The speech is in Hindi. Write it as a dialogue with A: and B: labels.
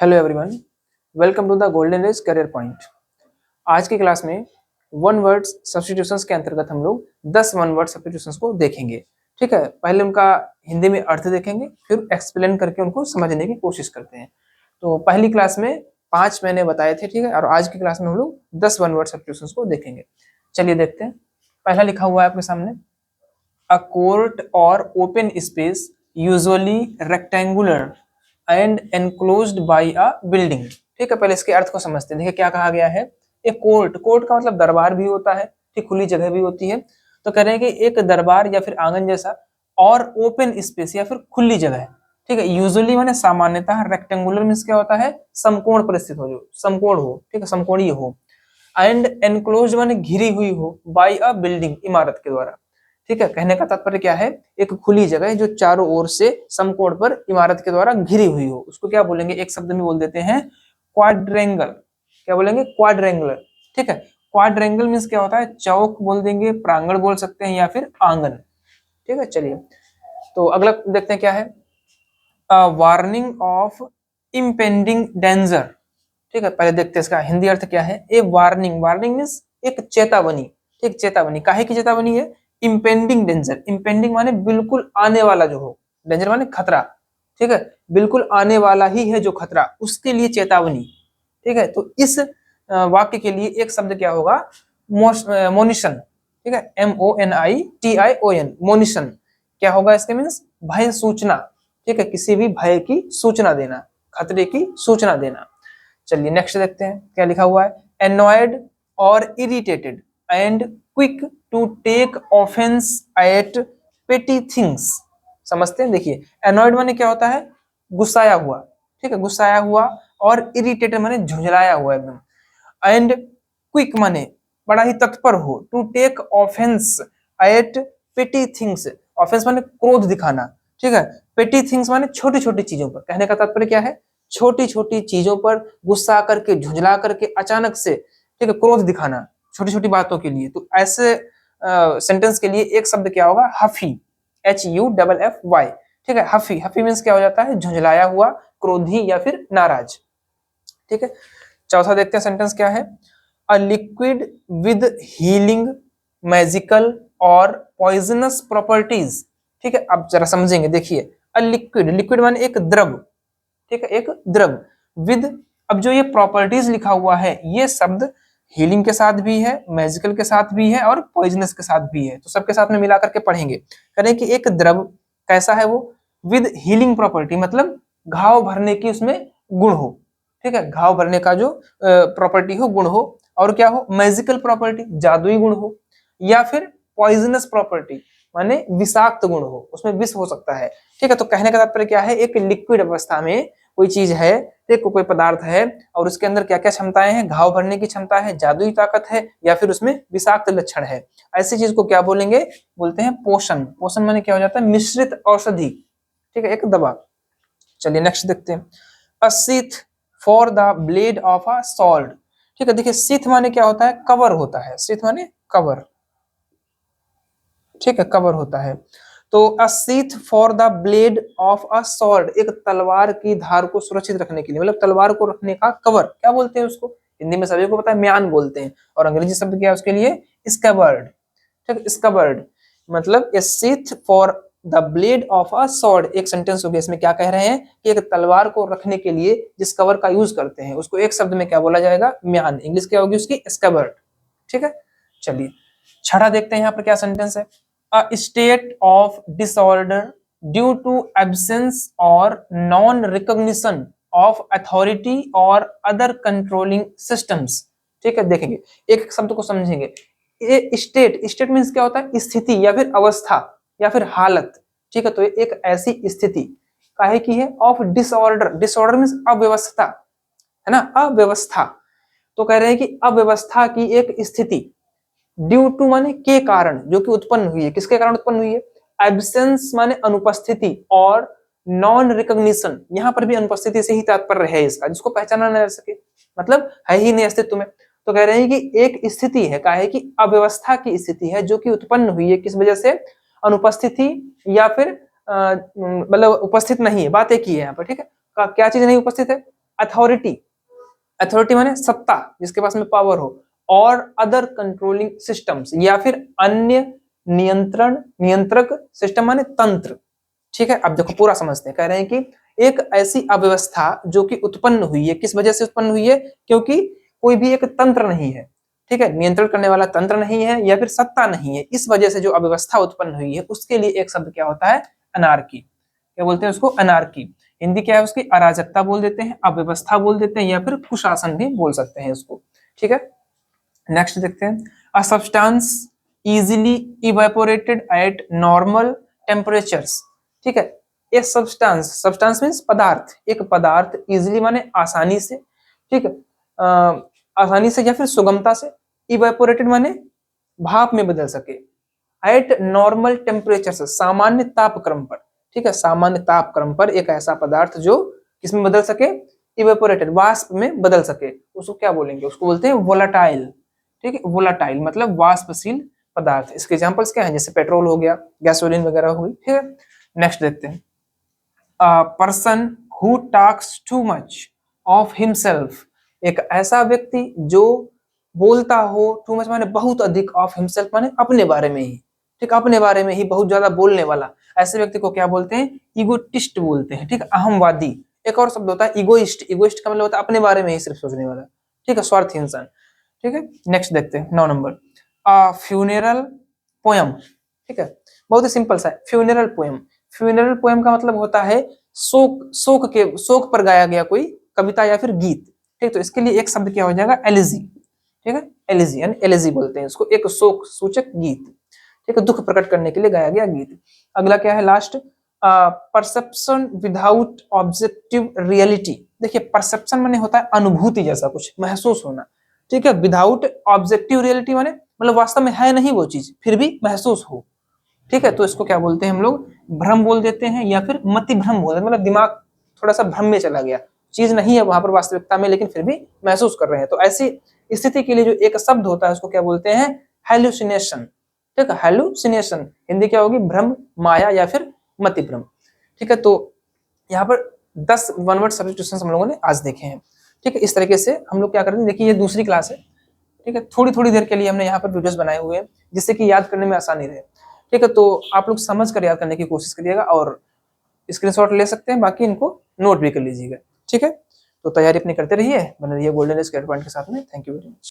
A: Hello everyone, welcome to the Golden Age Career Point. आज की क्लास में वन वर्ड सब्स्टिट्यूशंस के अंतर्गत हम लोग 10 वन वर्ड सब्स्टिट्यूशंस को देखेंगे। ठीक है, पहले उनका हिंदी में अर्थ देखेंगे, फिर एक्सप्लेन करके उनको समझने की कोशिश करते हैं। तो पहली क्लास में 5 मैंने बताए थे, ठीक है, और आज की क्लास में हम लोग 10 वन वर्ड सब्स्टिट्यूशंस को देखेंगे। चलिए देखते हैं। पहला लिखा हुआ है आपके सामने, अ कोर्ट और open space usually rectangular and enclosed bye a building. ठीक है, पहले इसके अर्थ को समझते हैं। देखिए क्या कहा गया है। एक कोर्ट, कोर्ट का मतलब दरबार भी होता है, ठीक, खुली जगह भी होती है। तो कह रहे हैं कि एक दरबार या फिर आंगन जैसा और ओपन स्पेस या फिर खुली जगह, ठीक है। यूजुअली माने सामान्यतः, रेक्टेंगुलर मींस क्या होता है, समकोण पर स्थित हो, जो समकोण हो, ठीक है, समकोणीय हो। एंड एनक्लोज्ड माने घिरी हुई हो, बाय अ बिल्डिंग, इमारत के द्वारा। ठीक है, कहने का तात्पर्य क्या है, एक खुली जगह जो चारों ओर से समकोण पर इमारत के द्वारा घिरी हुई हो, उसको क्या बोलेंगे, एक शब्द में बोल देते हैं क्वाड्रेंगल। क्या बोलेंगे, क्वाड्रेंगुलर। ठीक है, क्वाड्रेंगल मींस क्या होता है, चौक बोल देंगे, प्रांगण बोल सकते हैं, या फिर आंगन। ठीक है, चलिए तो अगला देखते हैं क्या है, वार्निंग ऑफ इम्पेंडिंग डेंजर। ठीक है, पहले देखते हैं इसका हिंदी अर्थ क्या है। ए वार्निंग, वार्निंग मींस एक चेतावनी, ठीक, चेतावनी। काहे की चेतावनी है, इम्पेंडिंग डेंजर। इम्पेंडिंग माने बिल्कुल आने वाला जो हो, डेंजर माने खतरा। ठीक है, बिल्कुल आने वाला ही है जो खतरा, उसके लिए चेतावनी। ठीक है, तो इस वाक्य के लिए एक शब्द क्या होगा, मोनिशन। ठीक है, MONITION, मोनिशन। क्या होगा इसके मीन्स, भय सूचना। ठीक है, किसी भी भय की सूचना देना, खतरे की सूचना देना। चलिए नेक्स्ट देखते हैं क्या लिखा हुआ है, एनॉयड और irritated and quick to take offence at petty things. समझते हैं, देखिए एनॉयड माने क्या होता है, गुस्साया हुआ। ठीक है, गुस्साया हुआ, और इरिटेटेड माने झुंझलाया हुआ एकदम। एंड क्विक माने बड़ा ही तत्पर हो, to take offence at petty things. Offence माने क्रोध दिखाना। ठीक है, पेटी थिंग्स माने छोटी छोटी चीजों पर। कहने का तात्पर्य क्या है, छोटी छोटी चीजों पर गुस्सा करके, झुंझला करके, अचानक से, ठीक है, क्रोध दिखाना छोटी छोटी बातों के लिए। तो ऐसे सेंटेंस के लिए एक शब्द क्या होगा, हफी, HUFFY। ठीक है, हफी, हफी मीन्स क्या हो जाता है, झुंझलाया हुआ, क्रोधी या फिर नाराज। ठीक है, चौथा देखते हैं सेंटेंस क्या है, a liquid with healing, magical और पॉइजनस प्रॉपर्टीज। ठीक है, अब जरा समझेंगे, देखिए अ लिक्विड, लिक्विड माने एक द्रव। ठीक है, एक द्रव, विद, अब जो ये प्रॉपर्टीज लिखा हुआ है, ये शब्द हीलिंग के साथ भी है, मैजिकल के साथ भी है, और पॉइजनस के साथ भी है। तो सबके साथ में मिला करके पढ़ेंगे। करें कि एक द्रव कैसा है वो, विद हीलिंग प्रॉपर्टी, मतलब घाव भरने की उसमें गुण हो। ठीक है, घाव भरने का जो प्रॉपर्टी हो, गुण हो। और क्या हो, मैजिकल प्रॉपर्टी, जादुई गुण हो। या फिर पॉइजनस प्रॉपर्टी, माने विषाक्त गुण हो, उसमें विष हो सकता है। ठीक है, तो कहने का तात्पर्य क्या है, एक लिक्विड अवस्था में कोई चीज है, देखो कोई पदार्थ है, और उसके अंदर क्या क्या क्षमताएं हैं, घाव भरने की क्षमता है, जादुई ताकत है, या फिर उसमें विषाक्त लक्षण है। ऐसी चीज को क्या बोलेंगे, बोलते हैं पोषण। पोषण माने क्या हो जाता है, मिश्रित औषधि। ठीक है, एक दवा। चलिए नेक्स्ट देखते हैं, अ sheath for the blade of a sword. ठीक है, देखिए शीथ माने क्या होता है, कवर होता है। शीथ माने कवर। ठीक है, कवर होता है। तो अ sheath for the blade of a sword, एक तलवार की धार को सुरक्षित रखने के लिए, मतलब तलवार को रखने का कवर, क्या बोलते हैं उसको, हिंदी में सभी को पता है, म्यान बोलते हैं। और अंग्रेजी शब्द क्या है उसके लिए, स्कैबर्ड। ठीक, स्कैबर्ड मतलब a sheath for the blade of a sword. एक सेंटेंस हो गया, इसमें क्या कह रहे हैं कि एक तलवार को रखने के लिए जिस कवर का यूज करते हैं, उसको एक शब्द में क्या बोला जाएगा, म्यान। इंग्लिश क्या होगी उसकी, स्कैबर्ड। ठीक है, चलिए छठा देखते हैं यहाँ पर क्या सेंटेंस है, a state of disorder due to absence और नॉन रिकॉग्निशन ऑफ अथॉरिटी और अदर कंट्रोलिंग सिस्टम्स। ठीक है, देखेंगे एक शब्द को समझेंगे। ये स्टेट, स्टेट मीन्स क्या होता है, स्थिति या फिर अवस्था या फिर हालत। ठीक है, तो एक ऐसी स्थिति काहे की है, ऑफ डिसऑर्डर, डिसऑर्डर मीन्स अव्यवस्था, है ना, अव्यवस्था। तो कह रहे हैं कि अव्यवस्था की एक स्थिति, ड्यू टू माने के कारण, जो कि उत्पन्न हुई है, किसके कारण उत्पन्न हुई है, एब्सेंस माने अनुपस्थिति, और नॉन रिकॉग्निशन, यहां पर भी अनुपस्थिति से ही तात्पर्य है इसका, जिसको पहचाना न जा सके, मतलब है ही नहीं अस्तित्व में। तो कह रहे हैं कि एक स्थिति है, काहे की अव्यवस्था की स्थिति है, जो कि उत्पन्न हुई है किस वजह से, अनुपस्थिति, या फिर मतलब उपस्थित नहीं है, बात एक ही है यहाँ पर। ठीक है, क्या चीज नहीं उपस्थित है, अथॉरिटी, अथॉरिटी माने सत्ता, जिसके पास में पावर हो, और अदर कंट्रोलिंग सिस्टम्स, या फिर अन्य नियंत्रक सिस्टम माने तंत्र। ठीक है, अब देखो पूरा समझते हैं। कह रहे हैं कि एक ऐसी अव्यवस्था जो कि उत्पन्न हुई है, किस वजह से उत्पन्न हुई है? क्योंकि कोई भी एक तंत्र नहीं है, ठीक है, नियंत्रण करने वाला तंत्र नहीं है, या फिर सत्ता नहीं है, इस वजह से जो अव्यवस्था उत्पन्न हुई है, उसके लिए एक शब्द क्या होता है? अनार्की। क्या बोलते हैं उसको? अनार्की। हिंदी क्या है उसकी? अराजकता बोल देते हैं, अव्यवस्था बोल देते हैं, या फिर कुशासन भी बोल सकते हैं इसको। ठीक है, नेक्स्ट देखते हैं। A substance easily evaporated eight normal temperatures. ठीक है, एक सब्सटेंस, सब्सटेंस मीन्स पदार्थ, एक पदार्थ इजीली माने आसानी से, ठीक है, आसानी से या फिर सुगमता से, इवेपोरेटेड माने भाप में बदल सके, एट नॉर्मल टेम्परेचर से, सामान्य तापक्रम पर। ठीक है, सामान्य तापक्रम पर एक ऐसा पदार्थ जो किसमें बदल सके? इवेपोरेटेड, वाष्प में बदल सके, उसको क्या बोलेंगे? उसको बोलते हैं वोलाटाइल। ठीक है, वोलाटाइल मतलब वाष्पशील पदार्थ। इसके एग्जांपल्स क्या हैं? जैसे पेट्रोल हो गया, गैसोलीन वगैरह हो गई। ठीक है, नेक्स्ट देखते हैं। Person who talks too much of himself, एक ऐसा व्यक्ति जो बोलता हो, टू मच माने बहुत अधिक, ऑफ हिमसेल्फ माने अपने बारे में ही, ठीक, अपने बारे में ही बहुत ज्यादा बोलने वाला, ऐसे व्यक्ति को क्या बोलते हैं? ईगोटिस्ट बोलते हैं। ठीक, अहमवादी। एक और शब्द होता है ईगोइस्ट, ईगोइस्ट का मतलब होता है अपने बारे में ही सिर्फ सोचने वाला। ठीक है, स्वार्थी इंसान। ठीक है, नेक्स्ट देखते हैं 9 नंबर। फ्यूनेरल पोयम। ठीक है, बहुत ही सिंपल सा है, फ्यूनेरल पोयम। फ्यूनेरल पोयम का मतलब होता है शोक पर गाया गया कोई कविता या फिर गीत। ठीक, तो इसके लिए एक शब्द क्या हो जाएगा? एलिजी। ठीक है, एलिजी यानी एलिजी बोलते हैं इसको, एक शोक सूचक गीत। ठीक है, दुख प्रकट करने के लिए गाया गया गीत। अगला क्या है last? Perception without objective reality. देखिए, परसेप्शन माने होता है अनुभूति जैसा कुछ, महसूस होना। ठीक है, विदाउट ऑब्जेक्टिव रियलिटी माने मतलब वास्तव में है नहीं वो चीज, फिर भी महसूस हो। ठीक है, तो इसको क्या बोलते हैं हम लोग? भ्रम बोल देते हैं, या फिर मति भ्रम बोल देते हैं, मतलब दिमाग थोड़ा सा भ्रम में चला गया, चीज नहीं है वहां पर वास्तविकता में, लेकिन फिर भी महसूस कर रहे हैं। तो ऐसी स्थिति के लिए जो एक शब्द होता है उसको क्या बोलते हैं? हेलुसिनेशन। ठीक है, हेलुसिनेशन हिंदी क्या होगी? भ्रम, माया, या फिर मति भ्रम। ठीक है, तो यहाँ पर 10 वन वर्ड सब्स्टिट्यूशन हम लोगों ने आज देखे हैं। ठीक है, इस तरीके से हम लोग क्या करते हैं, देखिए ये दूसरी क्लास है। ठीक है, थोड़ी थोड़ी देर के लिए हमने यहाँ पर वीडियोस बनाए हुए हैं, जिससे कि याद करने में आसानी रहे। ठीक है, तो आप लोग समझ कर याद करने की कोशिश करिएगा, और स्क्रीनशॉट ले सकते हैं, बाकी इनको नोट भी कर लीजिएगा। ठीक है, तो तैयारी अपनी करते रहिए, बने रहिए गोल्डन रेस कैरियर पॉइंट के साथ में। Thank you very much.